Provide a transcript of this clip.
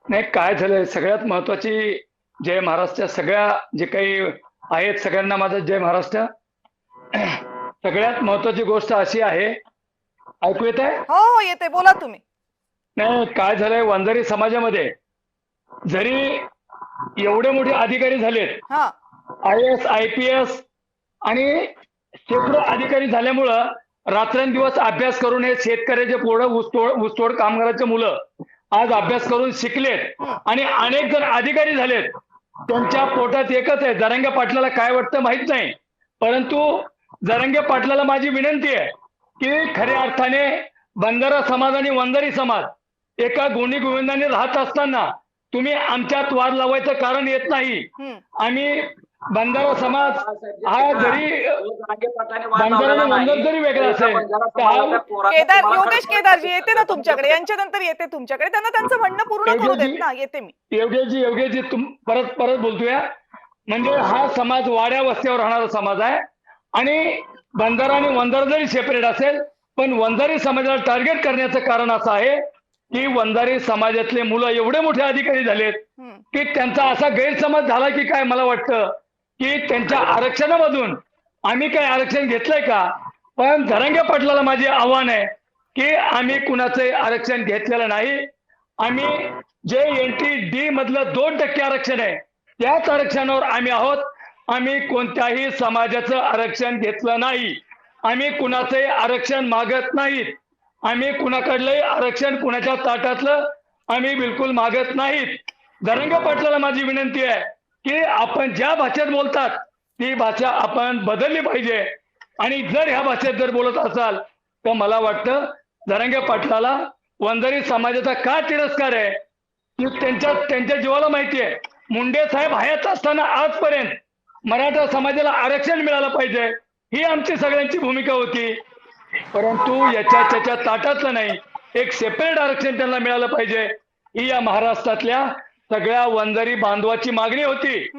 नाही, काय झालंय सगळ्यात महत्वाची जय महाराष्ट्र सगळ्या जे काही आहेत सगळ्यांना माझा जय महाराष्ट्र. सगळ्यात महत्वाची गोष्ट अशी आहे, ऐकू येत आहे? हो हो येते, बोला तुम्ही. नाही, काय झालंय वंजारी समाजामध्ये जरी एवढे मोठे अधिकारी झालेत, हा. IAS IPS आणि शेकडो अधिकारी झाल्यामुळं रात्रंदिवस अभ्यास करून हे शेतकऱ्याचे पोरं ऊसतोड कामगाराचे मुलं आज अभ्यास करून शिकलेत हम्म. आणि अनेक जण अधिकारी झालेत. त्यांच्या पोटात एकच आहे, जरांगे पाटलाला काय वाटतं माहित नाही, परंतु जरांगे पाटलाला माझी विनंती आहे की खऱ्या अर्थाने बंजारा समाज आणि वंजारी समाज एका गुणी गोविंदाने राहत असताना तुम्ही आमच्यात वाद लावायचं कारण येत नाही. आम्ही बंजारा समाज हा जरी बंजारा आणि वंजार जरी वेगळा असेल केदार, योगेश केदारजी येते ना तुमच्याकडे, यांच्यानंतर येते तुमच्याकडे, त्यांना त्यांचं म्हणणं पूर्ण करू देत ना, येते मी. योगेशजी परत परत बोलतोय. म्हणजे हा समाज वाड्या वस्त्यावर राहणारा समाज आहे आणि बंजारा आणि वंजारा जरी सेपरेट असेल पण वंजारी समाजाला टार्गेट करण्याचं कारण असं आहे की वंजारी समाजातले मुलं एवढे मोठे अधिकारी झालेत की त्यांचा असा गैरसमज झाला की काय, मला वाटतं की त्यांच्या आरक्षणामधून आम्ही काय आरक्षण घेतलंय का. पण जरांगे पाटलाला माझे आव्हान आहे की आम्ही कुणाचे आरक्षण घेतलेलं नाही. आम्ही जे NT-D मधलं 2% आरक्षण आहे त्याच आरक्षणावर आम्ही आहोत. आम्ही कोणत्याही समाजाचं आरक्षण घेतलं नाही. आम्ही कुणाचे आरक्षण मागत नाहीत. आम्ही कुणाकडलंही आरक्षण कुणाच्या ताटातलं आम्ही बिलकुल मागत नाहीत. जरांगे पाटलाला माझी विनंती आहे की आपण ज्या भाषेत बोलतात ती भाषा आपण बदलली पाहिजे आणि जर ह्या भाषेत जर बोलत असाल तर मला वाटतं जरांगे पाटलाला वंजारी समाजाचा का तिरस्कार आहे की त्यांच्या जीवाला माहिती आहे. मुंडे साहेब हयात असताना आजपर्यंत मराठा समाजाला आरक्षण मिळालं पाहिजे ही आमची सगळ्यांची भूमिका होती, परंतु याच्या ताटातलं नाही. एक सेपरेट आरक्षण त्यांना मिळालं पाहिजे ही या महाराष्ट्रातल्या सगळ्या वंजारी बांधवाची मागणी होती.